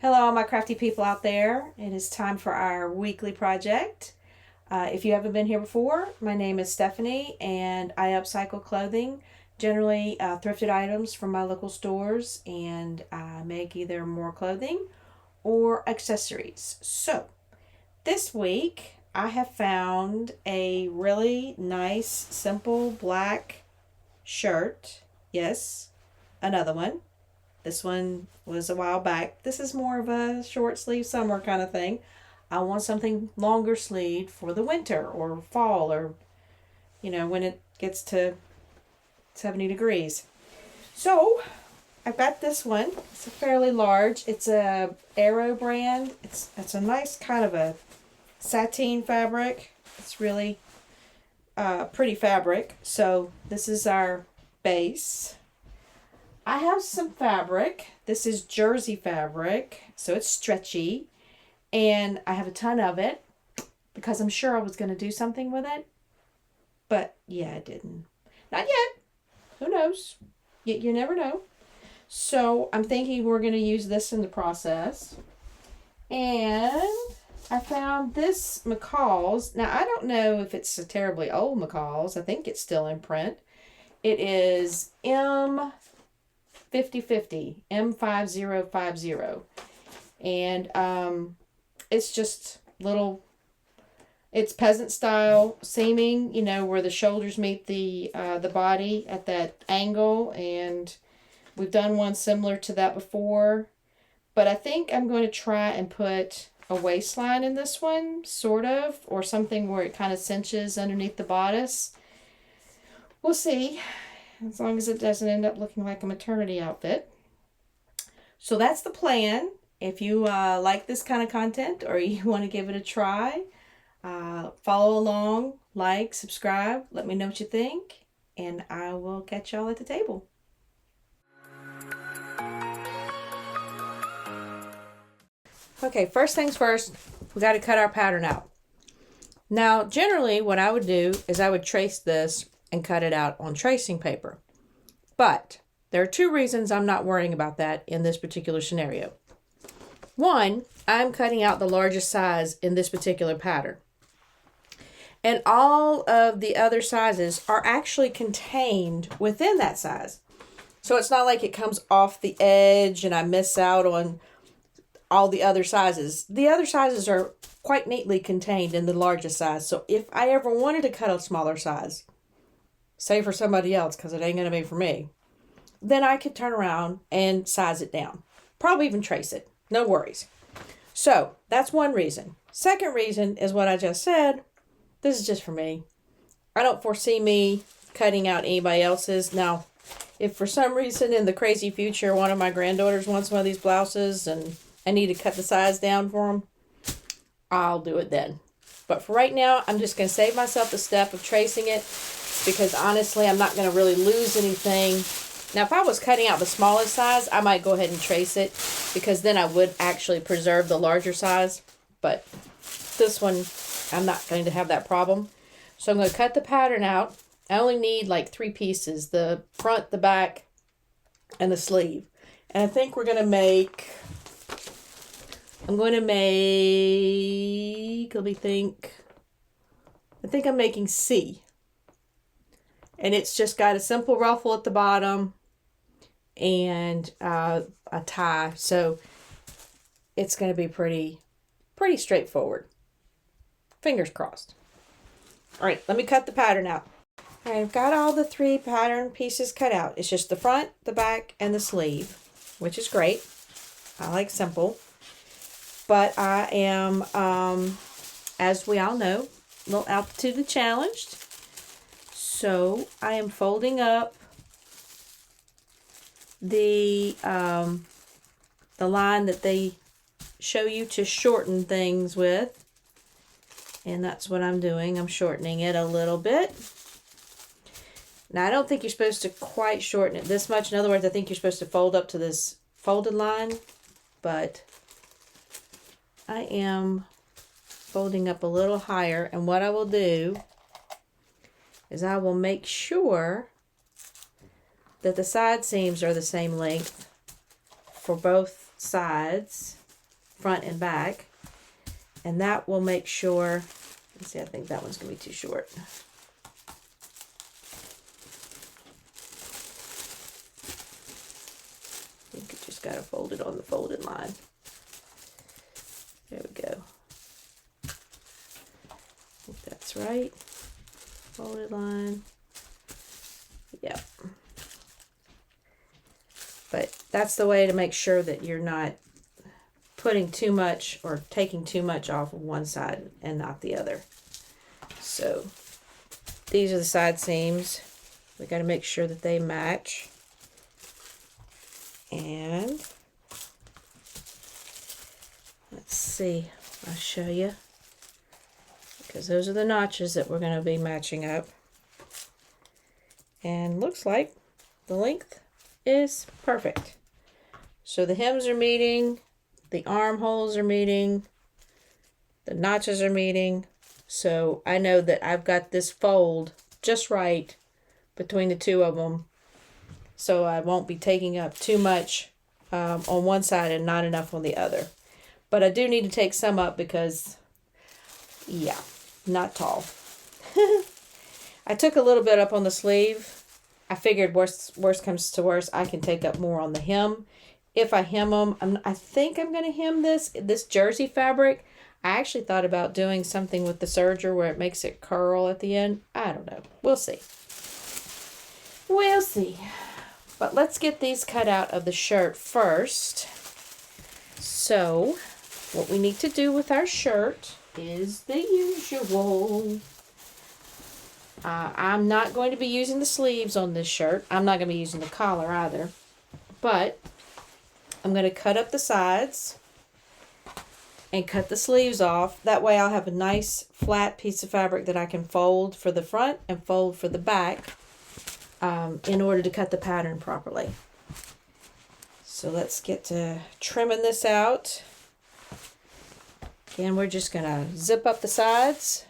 Hello, all my crafty people out there. It is time for our weekly project. If you haven't been here before, my name is Stephanie and I upcycle clothing, generally thrifted items from my local stores, and I make either more clothing or accessories. So, this week I have found a really nice, simple black shirt. Yes, another one. This one was a while back. This is more of a short sleeve summer kind of thing. I want something longer sleeved for the winter or fall or, when it gets to 70 degrees. So I've got this one. It's a fairly large. It's a Aero brand. It's a nice kind of a sateen fabric. It's really pretty fabric. So this is our base. I have some fabric. This is jersey fabric, so it's stretchy, and I have a ton of it because I'm sure I was going to do something with it, but yeah, I didn't. Not yet. Who knows? You never know. So I'm thinking we're going to use this in the process, and I found this McCall's. Now, I don't know if it's a terribly old McCall's. I think it's still in print. It is M5050, M5050, and it's just it's peasant style seaming, where the shoulders meet the body at that angle, and we've done one similar to that before, but I think I'm going to try and put a waistline in this one, sort of, or something where it kind of cinches underneath the bodice. We'll see. As long as it doesn't end up looking like a maternity outfit. So that's the plan. If you like this kind of content or you want to give it a try, follow along, like, subscribe, let me know what you think, and I will catch y'all at the table. Okay, first things first, we got to cut our pattern out. Now, generally what I would do is I would trace this and cut it out on tracing paper. But there are two reasons I'm not worrying about that in this particular scenario. One, I'm cutting out the largest size in this particular pattern. And all of the other sizes are actually contained within that size. So it's not like it comes off the edge and I miss out on all the other sizes. The other sizes are quite neatly contained in the largest size. So if I ever wanted to cut a smaller size, say for somebody else, because it ain't going to be for me, then I could turn around and size it down. Probably even trace it. No worries. So that's one reason. Second reason is what I just said. This is just for me. I don't foresee me cutting out anybody else's. Now, if for some reason in the crazy future one of my granddaughters wants one of these blouses and I need to cut the size down for them, I'll do it then. But for right now, I'm just going to save myself the step of tracing it, because honestly, I'm not going to really lose anything. Now, if I was cutting out the smallest size, I might go ahead and trace it, because then I would actually preserve the larger size. But this one, I'm not going to have that problem. So I'm going to cut the pattern out. I only need like 3 pieces, the front, the back, and the sleeve. And I think we're going to make, let me think, I think I'm making C. And it's just got a simple ruffle at the bottom and a tie. So it's going to be pretty straightforward. Fingers crossed. All right, let me cut the pattern out. All right, I've got all the 3 pattern pieces cut out. It's just the front, the back, and the sleeve, which is great. I like simple. But I am, as we all know, a little altitude challenged. So I am folding up the line that they show you to shorten things with. And that's what I'm doing. I'm shortening it a little bit. Now, I don't think you're supposed to quite shorten it this much. In other words, I think you're supposed to fold up to this folded line. But I am folding up a little higher. And what I will do is I will make sure that the side seams are the same length for both sides. front and back. And that will make sure, let's see, I think that one's going to be too short. I think it just got to fold it on the folded line. There we go. I think that's right. Folded line. Yep. But that's the way to make sure that you're not putting too much or taking too much off of one side and not the other. So these are the side seams. We got to make sure that they match. And let's see, I'll show you, because those are the notches that we're going to be matching up. And looks like the length is perfect. So the hems are meeting, the armholes are meeting, the notches are meeting. So I know that I've got this fold just right between the two of them. So I won't be taking up too much on one side and not enough on the other. But I do need to take some up because, yeah, not tall. I took a little bit up on the sleeve. I figured worst comes to worst, I can take up more on the hem. If I hem them, I think I'm going to hem this jersey fabric. I actually thought about doing something with the serger where it makes it curl at the end. I don't know. We'll see. We'll see. But let's get these cut out of the shirt first. So what we need to do with our shirt is the usual. I'm not going to be using the sleeves on this shirt. I'm not going to be using the collar either. But I'm going to cut up the sides and cut the sleeves off. That way I'll have a nice flat piece of fabric that I can fold for the front and fold for the back in order to cut the pattern properly. So let's get to trimming this out. Again, we're just going to zip up the sides,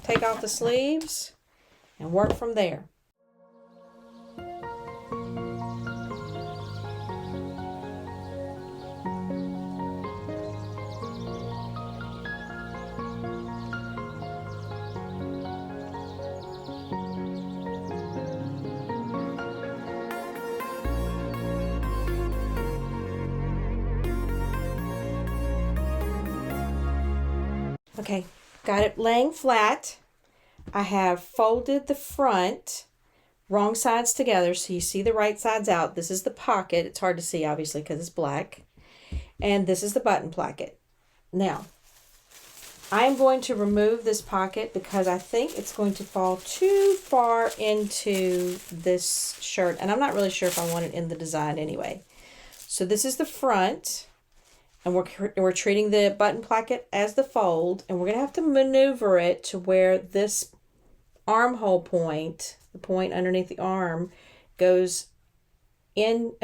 take off the sleeves, and work from there. Okay, got it laying flat. I have folded the front, wrong sides together, so you see the right sides out. This is the pocket. It's hard to see, obviously, because it's black. And this is the button placket. Now, I am going to remove this pocket because I think it's going to fall too far into this shirt. And I'm not really sure if I want it in the design anyway. So this is the front. And we're treating the button placket as the fold, and we're going to have to maneuver it to where this armhole point, the point underneath the arm, goes in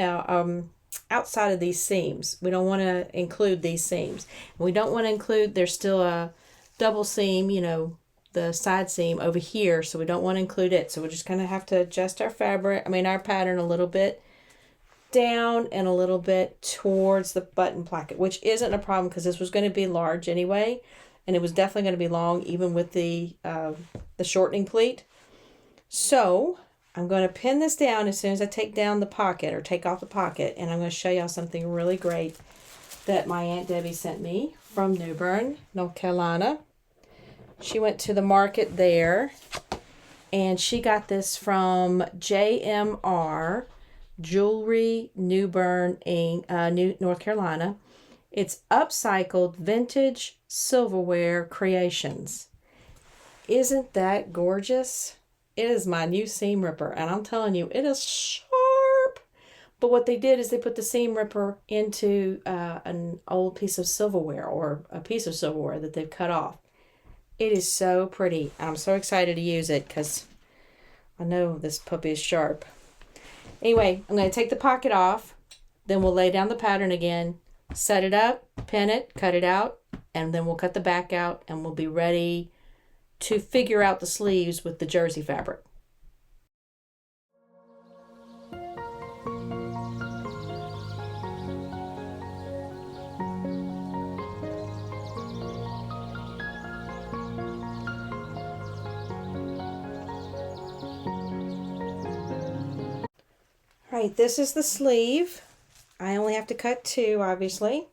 outside of these seams. We don't want to include these seams. We don't want to include, there's still a double seam, you know, the side seam over here, so we don't want to include it. So we're just going to have to adjust our our pattern a little bit down and a little bit towards the button placket, which isn't a problem because this was going to be large anyway, and it was definitely going to be long even with the shortening pleat. So I'm going to pin this down as soon as I take down the pocket or take off the pocket, and I'm going to show y'all something really great that my Aunt Debbie sent me from New Bern, North Carolina. She went to the market there, and she got this from JMR Jewelry, New Bern, North Carolina. It's upcycled vintage silverware creations. Isn't that gorgeous? It is my new seam ripper, and I'm telling you, it is sharp. But what they did is they put the seam ripper into an old piece of silverware or a piece of silverware that they've cut off. It is so pretty. I'm so excited to use it because I know this puppy is sharp. Anyway, I'm going to take the pocket off, then we'll lay down the pattern again, set it up, pin it, cut it out, and then we'll cut the back out, and we'll be ready to figure out the sleeves with the jersey fabric. right, this is the sleeve. I only have to cut 2, obviously.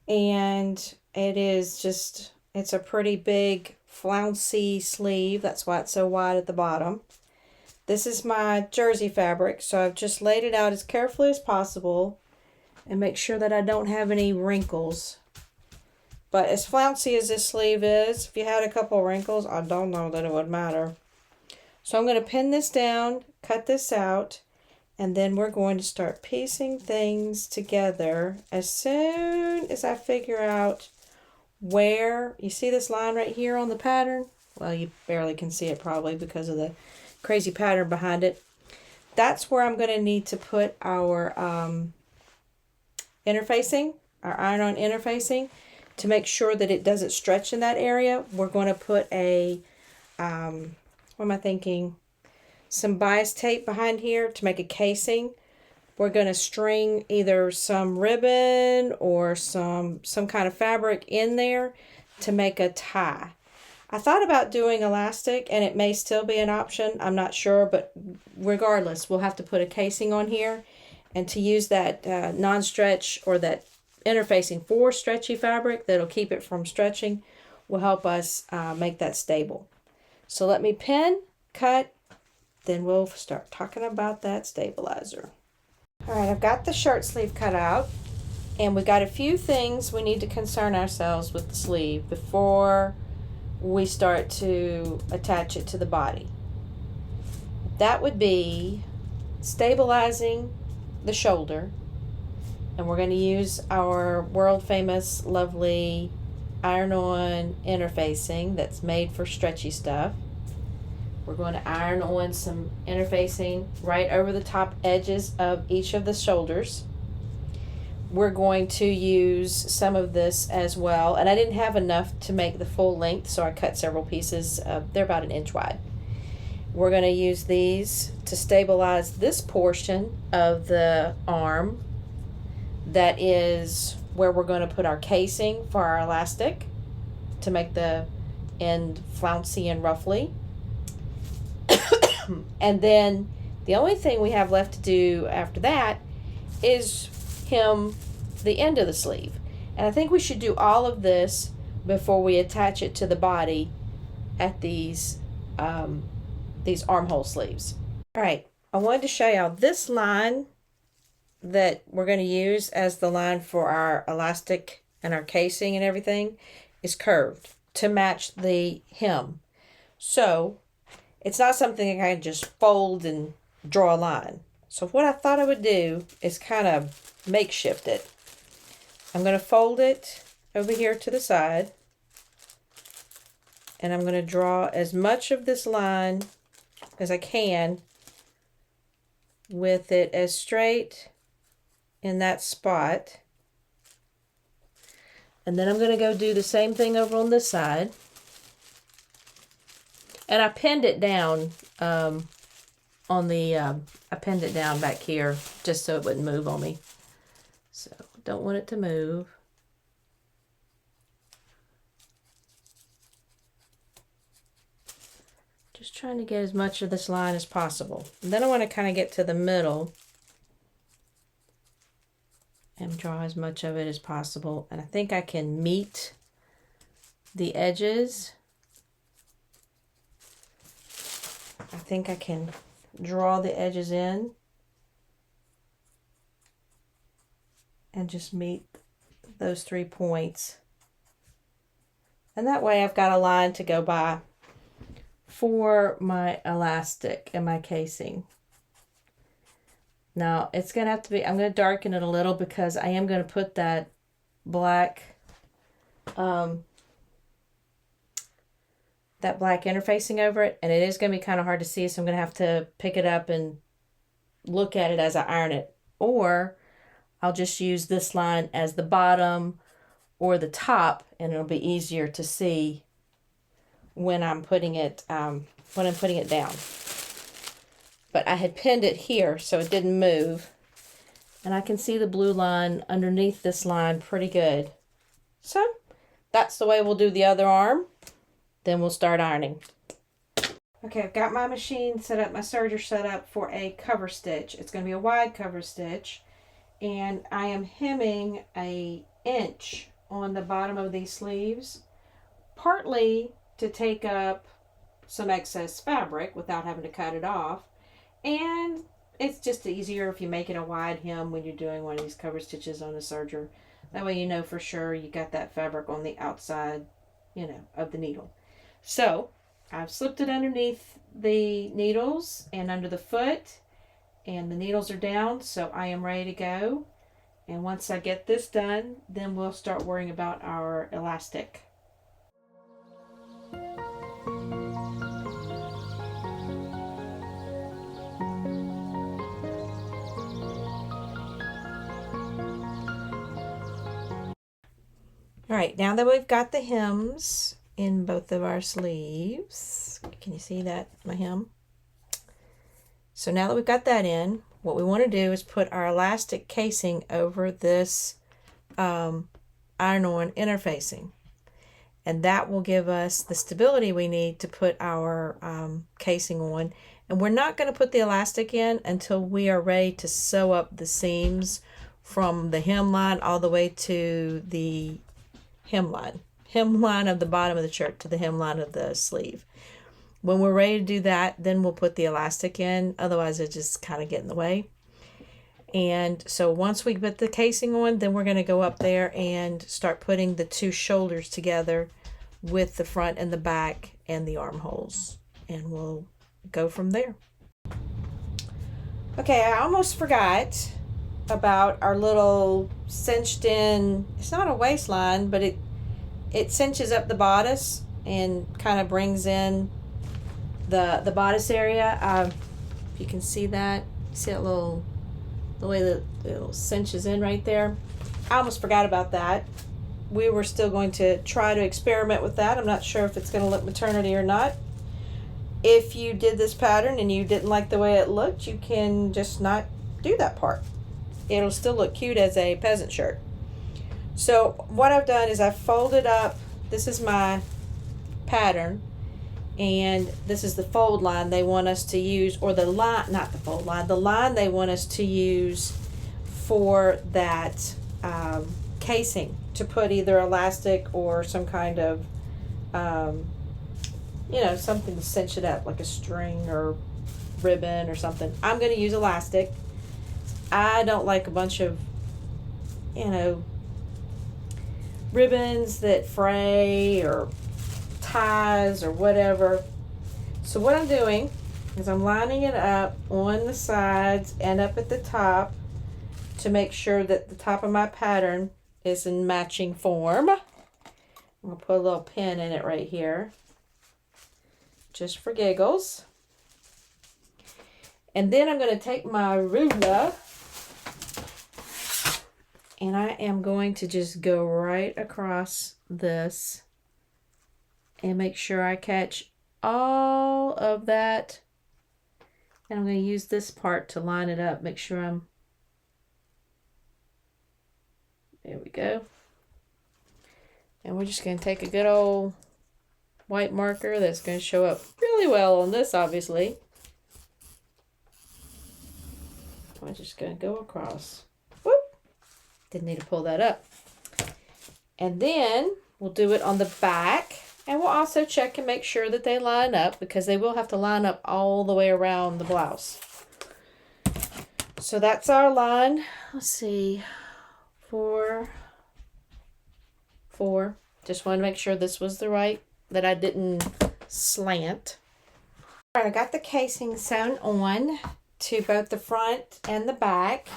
And it is just, it's a pretty big flouncy sleeve. That's why it's so wide at the bottom. This is my jersey fabric, so I've just laid it out as carefully as possible and make sure that I don't have any wrinkles. But as flouncy as this sleeve is, if you had a couple wrinkles, I don't know that it would matter. So I'm going to pin this down, cut this out, and then we're going to start piecing things together as soon as I figure out where, you see this line right here on the pattern? Well, you barely can see it probably because of the crazy pattern behind it. That's where I'm going to need to put our interfacing, our iron-on interfacing, to make sure that it doesn't stretch in that area. We're going to put a, what am I thinking? Some bias tape behind here to make a casing. We're going to string either some ribbon or some kind of fabric in there to make a tie. I thought about doing elastic, and it may still be an option. I'm not sure, but regardless, we'll have to put a casing on here. And to use that non-stretch or that interfacing for stretchy fabric that'll keep it from stretching will help us make that stable. So let me pin, cut, then we'll start talking about that stabilizer. All right, I've got the shirt sleeve cut out, and we've got a few things we need to concern ourselves with the sleeve before we start to attach it to the body. That would be stabilizing the shoulder, and we're going to use our world famous lovely iron-on interfacing that's made for stretchy stuff. We're going to iron on some interfacing right over the top edges of each of the shoulders. We're going to use some of this as well, and I didn't have enough to make the full length, so I cut several pieces. They're about 1 inch wide. We're going to use these to stabilize this portion of the arm. That is where we're going to put our casing for our elastic to make the end flouncy and ruffly. And then the only thing we have left to do after that is hem the end of the sleeve. And I think we should do all of this before we attach it to the body at these armhole sleeves. All right, I wanted to show y'all this line that we're going to use as the line for our elastic and our casing and everything is curved to match the hem. So it's not something I can just fold and draw a line. So what I thought I would do is kind of makeshift it. I'm going to fold it over here to the side, and I'm going to draw as much of this line as I can with it as straight in that spot. And then I'm going to go do the same thing over on this side. And I pinned it down I pinned it down back here just so it wouldn't move on me. So don't want it to move. Just trying to get as much of this line as possible. And then I want to kind of get to the middle and draw as much of it as possible. And I think I can meet the edges. I think I can draw the edges in and just meet those 3 points. And that way I've got a line to go by for my elastic and my casing. Now it's going to have to be, I'm going to darken it a little because I am going to put that black interfacing over it, and it is going to be kind of hard to see, so I'm going to have to pick it up and look at it as I iron it. Or I'll just use this line as the bottom or the top, and it'll be easier to see when I'm putting it down. But I had pinned it here so it didn't move, and I can see the blue line underneath this line pretty good. So that's the way we'll do the other arm. Then we'll start ironing. Okay, I've got my machine set up, my serger set up for a cover stitch. It's going to be a wide cover stitch. And I am hemming an inch on the bottom of these sleeves, partly to take up some excess fabric without having to cut it off. And it's just easier if you make it a wide hem when you're doing one of these cover stitches on a serger. That way you know for sure you got that fabric on the outside, of the needle. So I've slipped it underneath the needles and under the foot, and the needles are down, so I am ready to go. And once I get this done, then we'll start worrying about our elastic. All right, now that we've got the hems in both of our sleeves, can you see that, my hem? So now that we've got that in, what we want to do is put our elastic casing over this iron-on interfacing. And that will give us the stability we need to put our casing on. And we're not going to put the elastic in until we are ready to sew up the seams from the hemline all the way to the hemline of the bottom of the shirt to the hemline of the sleeve. When we're ready to do that, then we'll put the elastic in. Otherwise, it just kind of get in the way. And so once we put the casing on, then we're going to go up there and start putting the two shoulders together with the front and the back and the armholes. And we'll go from there. Okay, I almost forgot about our little cinched in, it's not a waistline, but it cinches up the bodice and kind of brings in the bodice area. If you can see that, see that the way the little cinches in right there. I almost forgot about that. We were still going to try to experiment with that. I'm not sure if it's going to look maternity or not. If you did this pattern and you didn't like the way it looked, you can just not do that part. It'll still look cute as a peasant shirt. So what I've done is I've folded up, this is my pattern, and this is the fold line they want us to use, or the line, not the fold line, the line they want us to use for that casing to put either elastic or some kind of, something to cinch it up, like a string or ribbon or something. I'm going to use elastic. I don't like a bunch of, ribbons that fray or ties or whatever. So what I'm doing is I'm lining it up on the sides and up at the top to make sure that the top of my pattern is in matching form. I'm going to put a little pin in it right here, just for giggles. And then I'm going to take my ruler and I am going to just go right across this and make sure I catch all of that. And I'm going to use this part to line it up. Make sure there we go. And we're just going to take a good old white marker that's going to show up really well on this, obviously. I'm just going to go across. Whoop! Didn't need to pull that up. And then we'll do it on the back. And we'll also check and make sure that they line up, because they will have to line up all the way around the blouse. So that's our line. Let's see. 4. Just want to make sure this was the right, that I didn't slant. All right, I got the casing sewn on to both the front and the back,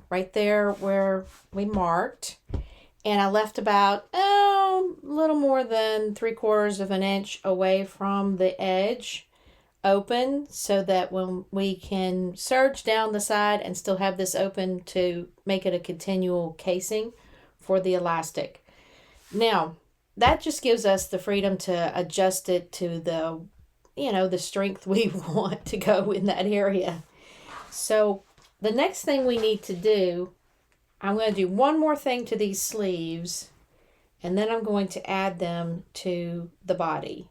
right there where we marked. And I left about, a little more than 3/4 of an inch away from the edge open, so that when we can serge down the side and still have this open to make it a continual casing for the elastic. Now, that just gives us the freedom to adjust it to the, the strength we want to go in that area. So the next thing we need to do, I'm going to do one more thing to these sleeves, and then I'm going to add them to the body.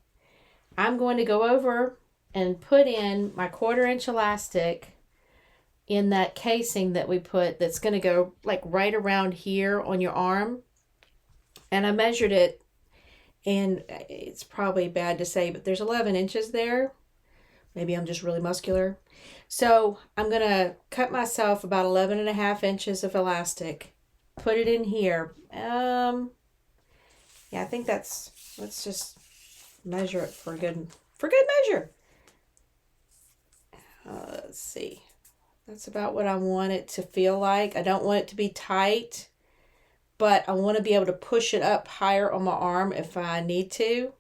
I'm going to go over and put in my 1/4" elastic in that casing that we put that's going to go like right around here on your arm. And I measured it, and it's probably bad to say, but there's 11 inches there. Maybe I'm just really muscular. So I'm going to cut myself about 11.5 inches of elastic, put it in here. Yeah, I think let's just measure it for good measure. Let's see. That's about what I want it to feel like. I don't want it to be tight, but I want to be able to push it up higher on my arm if I need to.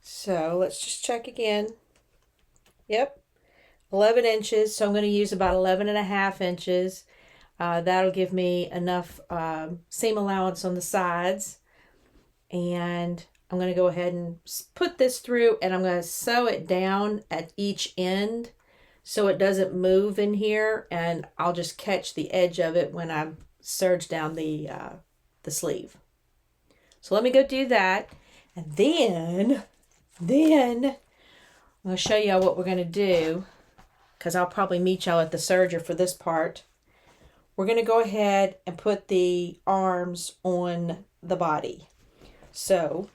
So let's just check again. Yep, 11 inches. So I'm going to use about 11.5 inches. That'll give me enough seam allowance on the sides. And I'm going to go ahead and put this through, and I'm going to sew it down at each end so it doesn't move in here, and I'll just catch the edge of it when I serge down the sleeve. So let me go do that, and then I'm going to show y'all what we're going to do, because I'll probably meet y'all at the serger for this part. We're going to go ahead and put the arms on the body. So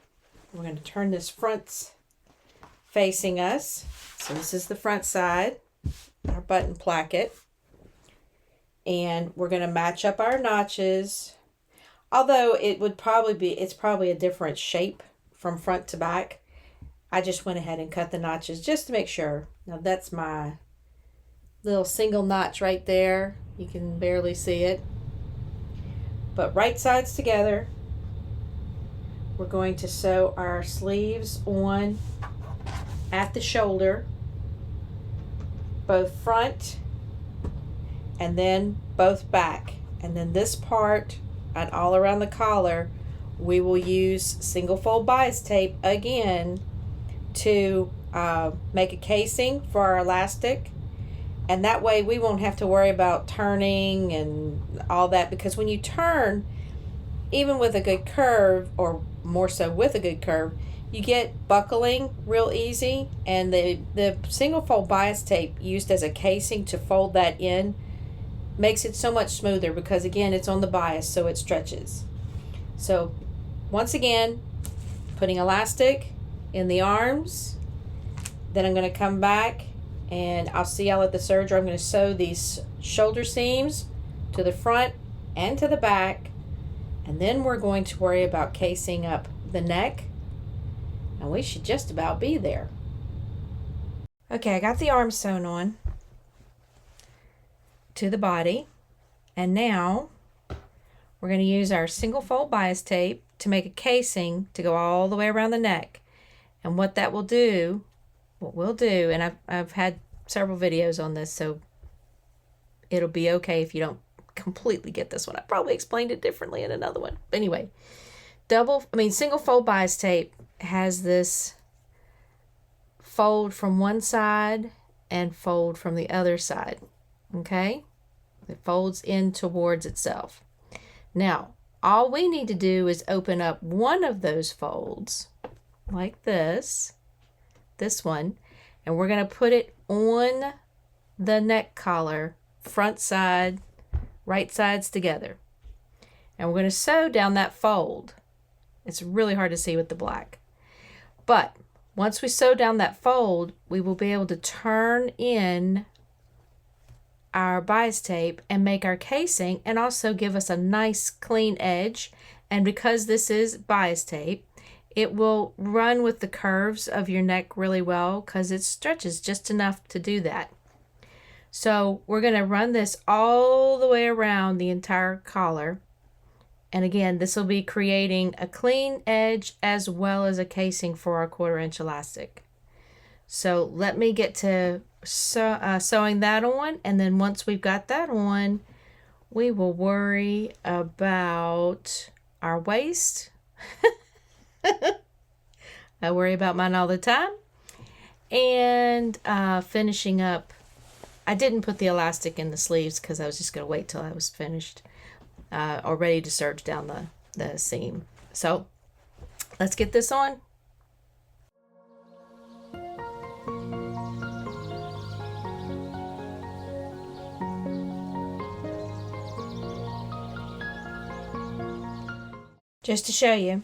we're going to turn this front facing us. So this is the front side, our button placket. And we're going to match up our notches. Although it's probably a different shape from front to back. I just went ahead and cut the notches just to make sure. Now that's my little single notch right there. You can barely see it. But right sides together. We're going to sew our sleeves on at the shoulder, both front and then both back. And then this part and all around the collar, we will use single fold bias tape again to make a casing for our elastic. And that way we won't have to worry about turning and all that, because when you turn, even with a good curve, or more so with a good curve, you get buckling real easy, and the single fold bias tape used as a casing to fold that in makes it so much smoother, because again, it's on the bias, so it stretches. So once again, putting elastic in the arms, then I'm going to come back and I'll see y'all at the serger. I'm going to sew these shoulder seams to the front and to the back. And then we're going to worry about casing up the neck. And we should just about be there. Okay, I got the arms sewn on to the body. And now we're going to use our single fold bias tape to make a casing to go all the way around the neck. And what we'll do, and I've had several videos on this, so it'll be okay if you don't completely get this one. I probably explained it differently in another one. But anyway, single fold bias tape has this fold from one side and fold from the other side. Okay? It folds in towards itself. Now, all we need to do is open up one of those folds like this one, and we're going to put it on the neck collar, front side, right sides together. And we're going to sew down that fold. It's really hard to see with the black. But once we sew down that fold, we will be able to turn in our bias tape and make our casing, and also give us a nice clean edge. And because this is bias tape, it will run with the curves of your neck really well, because it stretches just enough to do that. So we're going to run this all the way around the entire collar. And again, this will be creating a clean edge as well as a casing for our 1/4" elastic. So let me get to sewing that on. And then once we've got that on, we will worry about our waist. I worry about mine all the time. And finishing up. I didn't put the elastic in the sleeves because I was just going to wait till I was finished or ready to serge down the seam. So let's get this on. Just to show you,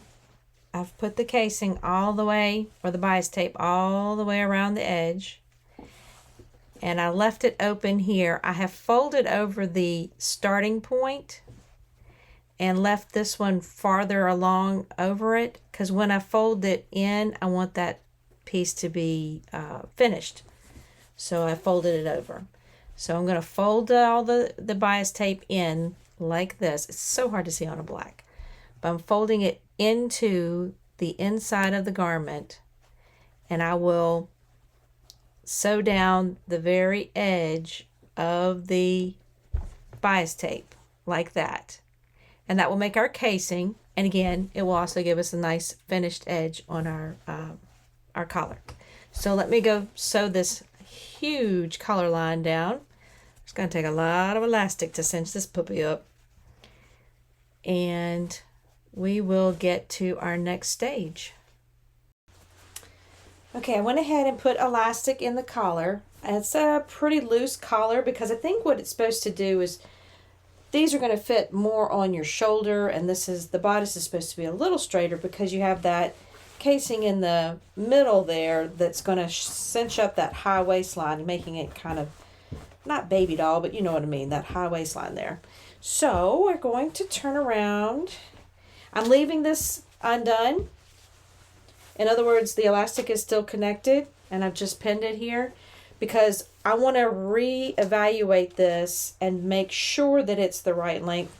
I've put the casing all the way, or the bias tape all the way around the edge. And I left it open here. I have folded over the starting point and left this one farther along over it, because when I fold it in, I want that piece to be finished. So I folded it over. So I'm going to fold all the bias tape in like this. It's so hard to see on a black. But I'm folding it into the inside of the garment, and I will sew down the very edge of the bias tape like that. And that will make our casing, and again, it will also give us a nice finished edge on our collar. So let me go sew this huge collar line down. It's going to take a lot of elastic to cinch this puppy up. And we will get to our next stage. Okay, I went ahead and put elastic in the collar. It's a pretty loose collar because I think what it's supposed to do is these are going to fit more on your shoulder, and the bodice is supposed to be a little straighter because you have that casing in the middle there that's going to cinch up that high waistline, making it kind of, not baby doll, but you know what I mean, that high waistline there. So we're going to turn around. I'm leaving this undone. In other words, the elastic is still connected, and I've just pinned it here because I want to reevaluate this and make sure that it's the right length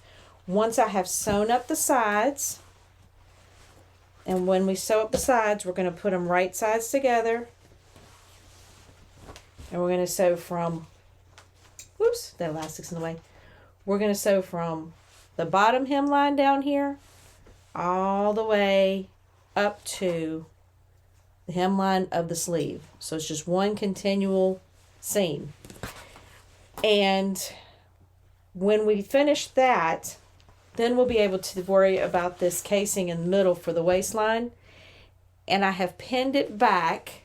once I have sewn up the sides. And when we sew up the sides, we're going to put them right sides together. And we're going to sew from, whoops, that elastic's in the way. We're going to sew from the bottom hemline down here all the way up to the hemline of the sleeve. So it's just one continual seam. And when we finish that, then we'll be able to worry about this casing in the middle for the waistline. And I have pinned it back.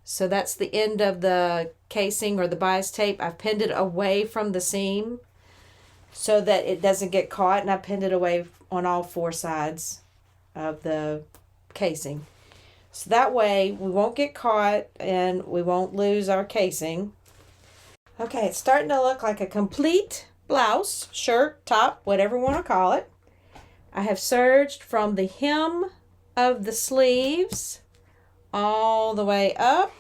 So that's the end of the casing or the bias tape. I've pinned it away from the seam so that it doesn't get caught. And I pinned it away on all four sides of the casing. So that way we won't get caught and we won't lose our casing. Okay, it's starting to look like a complete blouse, shirt, top, whatever you want to call it. I have serged from the hem of the sleeves all the way up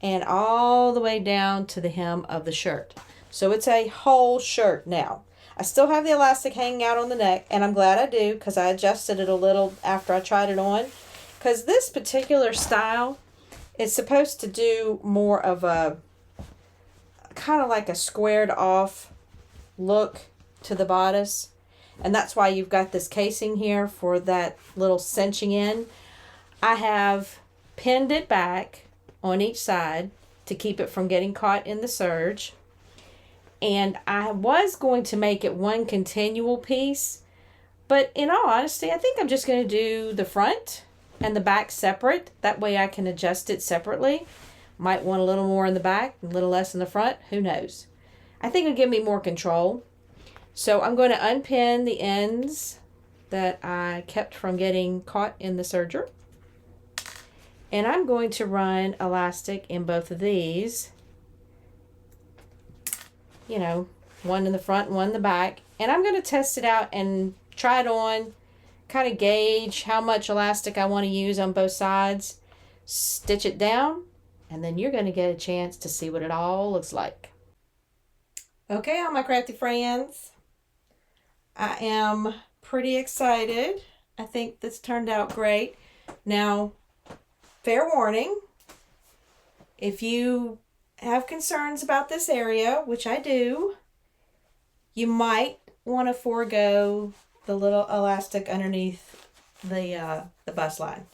and all the way down to the hem of the shirt. So it's a whole shirt now. I still have the elastic hanging out on the neck, and I'm glad I do because I adjusted it a little after I tried it on. Because this particular style is supposed to do more of a kind of like a squared off look to the bodice. And that's why you've got this casing here for that little cinching in. I have pinned it back on each side to keep it from getting caught in the serge. And I was going to make it one continual piece. But in all honesty, I think I'm just going to do the front and the back separate. That way I can adjust it separately. Might want a little more in the back, a little less in the front. Who knows? I think it'll give me more control. So I'm going to unpin the ends that I kept from getting caught in the serger. And I'm going to run elastic in both of these. You know, one in the front and one in the back. And I'm going to test it out and try it on. Kind of gauge how much elastic I want to use on both sides. Stitch it down. And then you're going to get a chance to see what it all looks like. Okay, all my crafty friends. I am pretty excited. I think this turned out great. Now, fair warning. If you have concerns about this area, which I do, you might want to forego the little elastic underneath the bust line.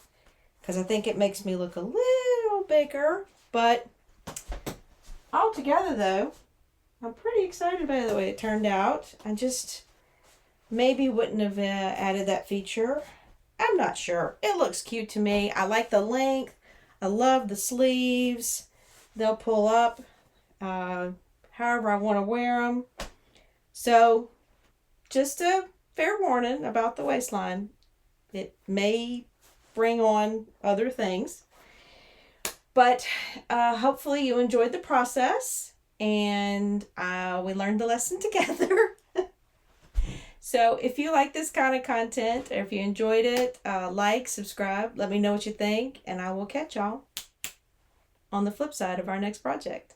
Because I think it makes me look a little bigger. But altogether, though, I'm pretty excited by the way it turned out. I just maybe wouldn't have added that feature. I'm not sure. It looks cute to me. I like the length. I love the sleeves. They'll pull up however I want to wear them. So just a fair warning about the waistline. It may bring on other things. But hopefully you enjoyed the process and we learned the lesson together. So if you like this kind of content, or if you enjoyed it, like, subscribe, let me know what you think, and I will catch y'all on the flip side of our next project.